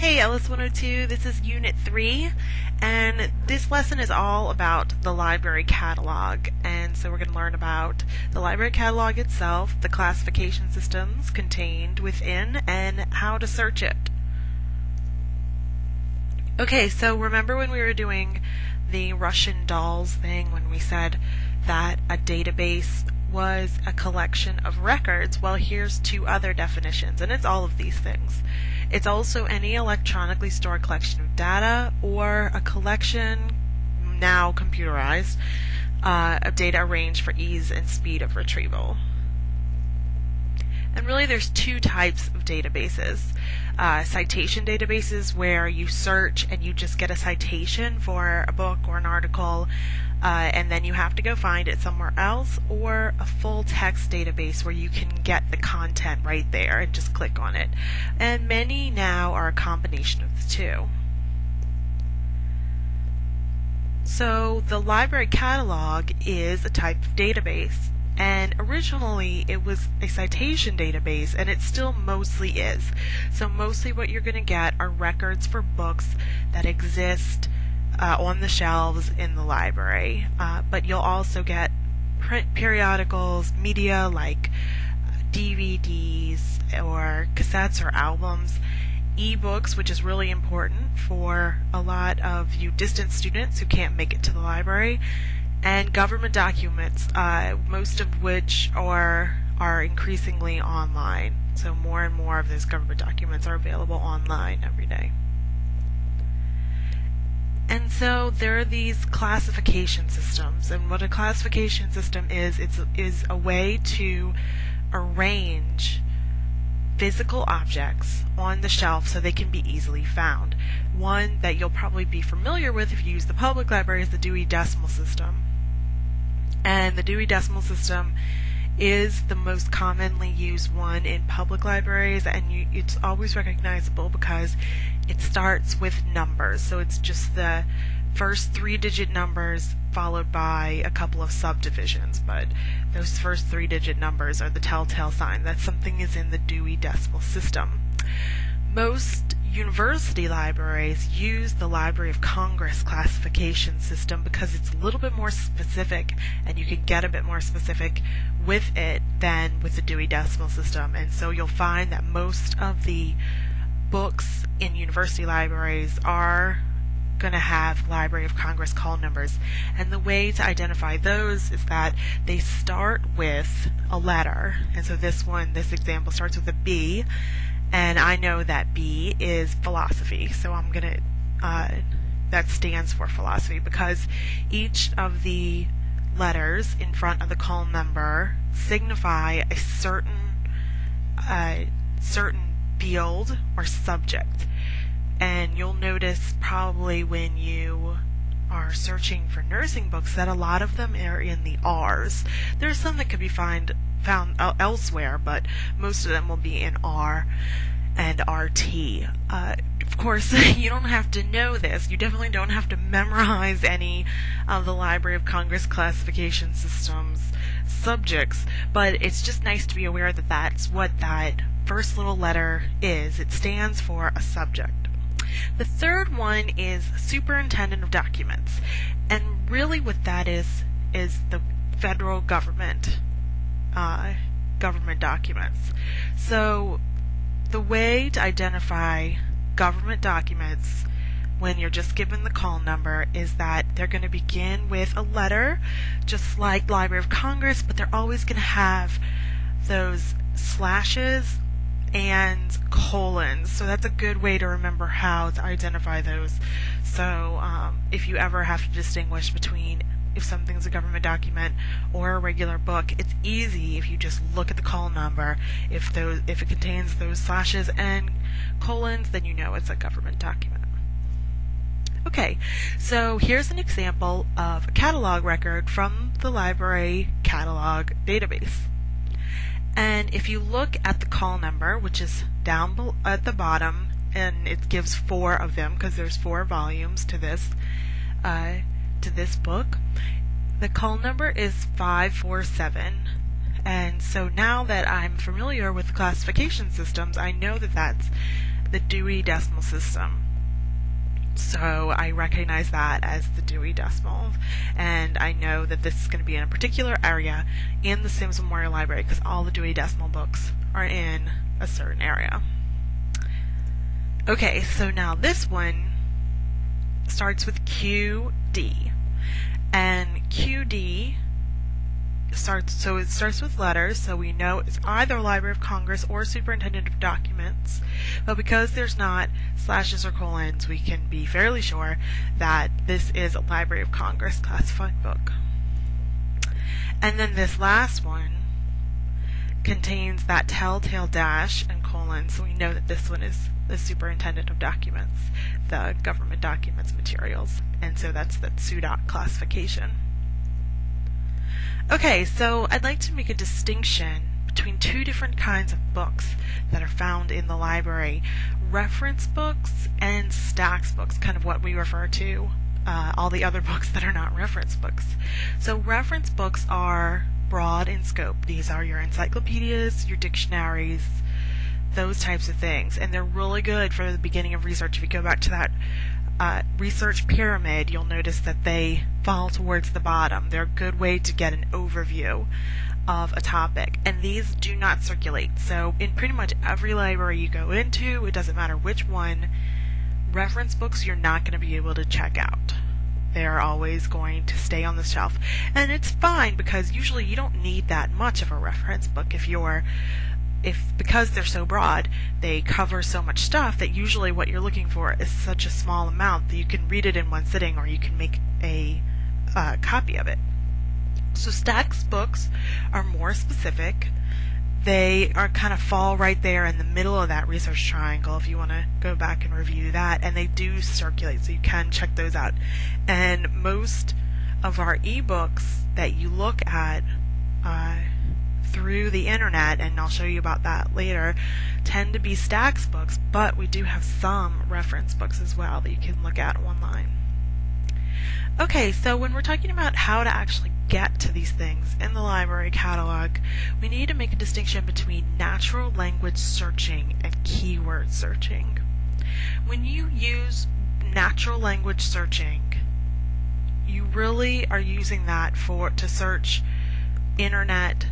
Hey Ellis 102, this is Unit 3, and this lesson is all about the library catalog. And so we're going to learn about the library catalog itself, the classification systems contained within, and how to search it. Okay, so remember when we were doing the Russian dolls thing when we said that a database was a collection of records? Well, here's two other definitions, and it's all of these things. It's also any electronically stored collection of data or a collection, now computerized, of data arranged for ease and speed of retrieval. And really there's two types of databases. Citation databases, where you search and you just get a citation for a book or an article, and then you have to go find it somewhere else, or a full text database where you can get the content right there and just click on it. And many now are a combination of the two. So the library catalog is a type of database. And originally it was a citation database, and it still mostly is. So mostly what you're going to get are records for books that exist on the shelves in the library. But you'll also get print periodicals, media like DVDs or cassettes or albums, ebooks, which is really important for a lot of you distant students who can't make it to the library, and government documents, most of which are increasingly online. So more and more of those government documents are available online every day. And so there are these classification systems, and what a classification system is a way to arrange physical objects on the shelf so they can be easily found. One that you'll probably be familiar with if you use the public library is the Dewey Decimal System. And the Dewey Decimal System is the most commonly used one in public libraries, and it's always recognizable because it starts with numbers. So it's just the first 3-digit numbers followed by a couple of subdivisions, but those first 3-digit numbers are the telltale sign that something is in the Dewey Decimal System. Most university libraries use the Library of Congress classification system because it's a little bit more specific, and you can get a bit more specific with it than with the Dewey Decimal System. And so you'll find that most of the books in university libraries are going to have Library of Congress call numbers. And the way to identify those is that they start with a letter. And so this example starts with a B. And I know that B is philosophy, so I'm going to, that stands for philosophy, because each of the letters in front of the call number signify a certain field or subject. And you'll notice probably when you are searching for nursing books that a lot of them are in the R's. There's some that could be found elsewhere, but most of them will be in R and RT. Of course, you don't have to know this. You definitely don't have to memorize any of the Library of Congress classification systems subjects, but it's just nice to be aware that that's what that first little letter is. It stands for a subject. The third one is Superintendent of Documents, and really what that is the federal government documents. So the way to identify government documents when you're just given the call number is that they're going to begin with a letter, just like Library of Congress, but they're always going to have those slashes and colons. So that's a good way to remember how to identify those. So if you ever have to distinguish between if something's a government document or a regular book, it's easy if you just look at the call number. If it contains those slashes and colons, then you know it's a government document. Okay, so here's an example of a catalog record from the library catalog database. And if you look at the call number, which is down at the bottom, and it gives 4 of them because there's 4 volumes to this book, the call number is 547. And so now that I'm familiar with classification systems, I know that that's the Dewey Decimal System. So I recognize that as the Dewey Decimal, and I know that this is going to be in a particular area in the Sims Memorial Library because all the Dewey Decimal books are in a certain area. Okay, so now this one starts with QD, and QD starts with letters, so we know it's either Library of Congress or Superintendent of Documents, but because there's not slashes or colons, we can be fairly sure that this is a Library of Congress classified book. And then this last one contains that telltale dash and colon, so we know that this one is the Superintendent of Documents, the government documents materials, and so that's the SUDOC classification. Okay, so I'd like to make a distinction between two different kinds of books that are found in the library: reference books and stacks books, kind of what we refer to all the other books that are not reference books. So reference books are broad in scope. These are your encyclopedias, your dictionaries, those types of things, and they're really good for the beginning of research. If you go back to that research pyramid, you'll notice that they fall towards the bottom. They're a good way to get an overview of a topic, and these do not circulate. So in pretty much every library you go into, it doesn't matter which one, reference books you're not going to be able to check out. They're always going to stay on the shelf, and it's fine because usually you don't need that much of a reference book because they're so broad, they cover so much stuff that usually what you're looking for is such a small amount that you can read it in one sitting, or you can make a copy of it. So stacks books are more specific. They are kind of fall right there in the middle of that research triangle if you want to go back and review that, and they do circulate, so you can check those out. And most of our ebooks that you look at through the internet, and I'll show you about that later, tend to be stacks books, but we do have some reference books as well that you can look at online. Okay, so when we're talking about how to actually get to these things in the library catalog, we need to make a distinction between natural language searching and keyword searching. When you use natural language searching, you really are using that to search internet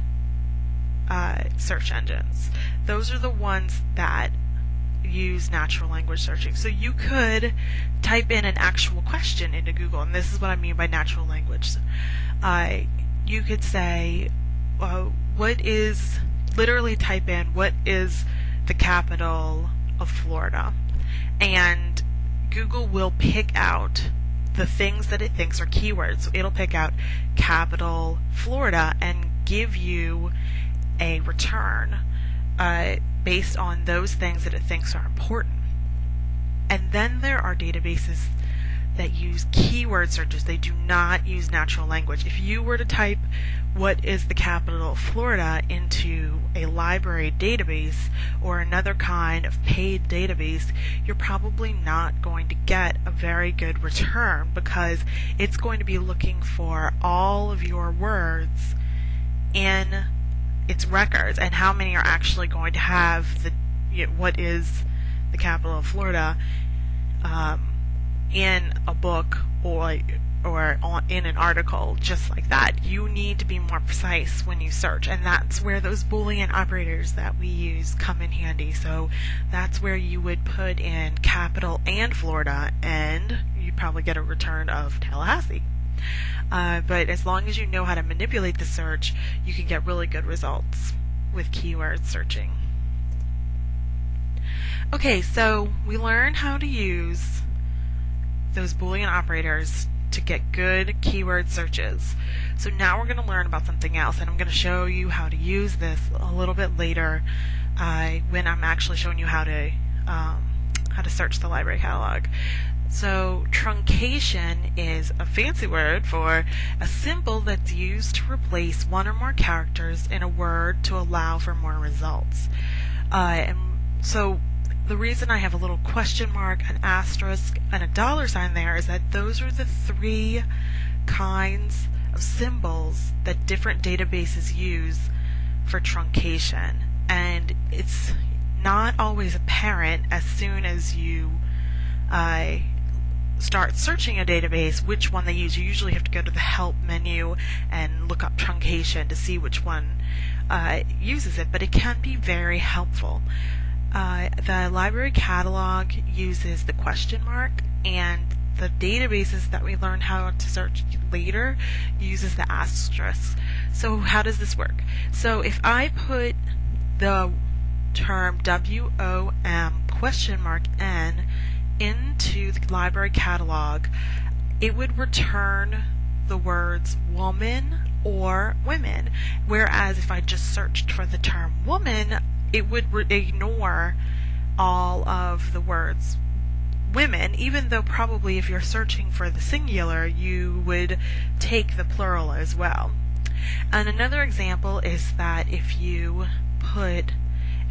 search engines. Those are the ones that use natural language searching. So you could type in an actual question into Google, and this is what I mean by natural language. You could say, literally type in, what is the capital of Florida? And Google will pick out the things that it thinks are keywords. So it'll pick out capital Florida and give you a return based on those things that it thinks are important. And then there are databases that use keyword searches. They do not use natural language. If you were to type what is the capital of Florida into a library database or another kind of paid database, you're probably not going to get a very good return because it's going to be looking for all of your words in its records and how many are actually going to have what is the capital of Florida in a book or in an article just like that. You need to be more precise when you search, and that's where those Boolean operators that we use come in handy. So that's where you would put in capital and Florida, and you'd probably get a return of Tallahassee. But as long as you know how to manipulate the search, you can get really good results with keyword searching. Okay, so we learned how to use those Boolean operators to get good keyword searches. So now we're going to learn about something else, and I'm going to show you how to use this a little bit later when I'm actually showing you how to search the library catalog. So truncation is a fancy word for a symbol that's used to replace one or more characters in a word to allow for more results. And so the reason I have a little question mark, an asterisk, and a $sign there is that those are the three kinds of symbols that different databases use for truncation. And it's not always apparent as soon as you start searching a database which one they use. You usually have to go to the help menu and look up truncation to see which one uses it, but it can be very helpful. The library catalog uses the question mark, and the databases that we learn how to search later uses the asterisk. So how does this work? So if I put the term WOM question mark N into the library catalog, it would return the words woman or women, whereas if I just searched for the term woman, it would ignore all of the words women, even though probably if you're searching for the singular, you would take the plural as well. And another example is that if you put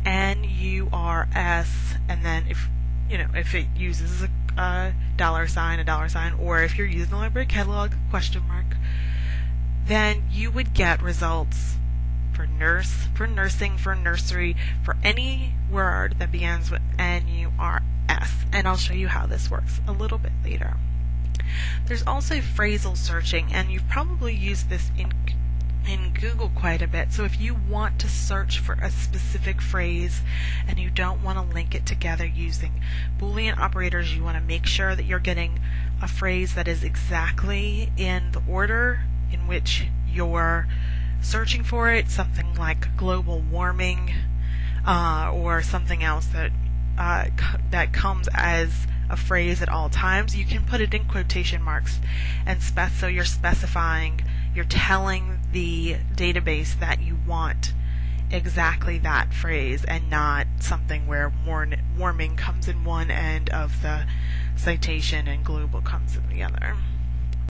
NURS, and then if it uses a dollar sign, or if you're using the library catalog, question mark, then you would get results for nurse, for nursing, for nursery, for any word that begins with NURS. And I'll show you how this works a little bit later. There's also phrasal searching, and you've probably used this in Google quite a bit. So if you want to search for a specific phrase and you don't want to link it together using Boolean operators, you want to make sure that you're getting a phrase that is exactly in the order in which you're searching for it, something like global warming, or something else that comes as a phrase at all times. You can put it in quotation marks, and so you're telling the database that you want exactly that phrase, and not something where warming comes in one end of the citation and global comes in the other.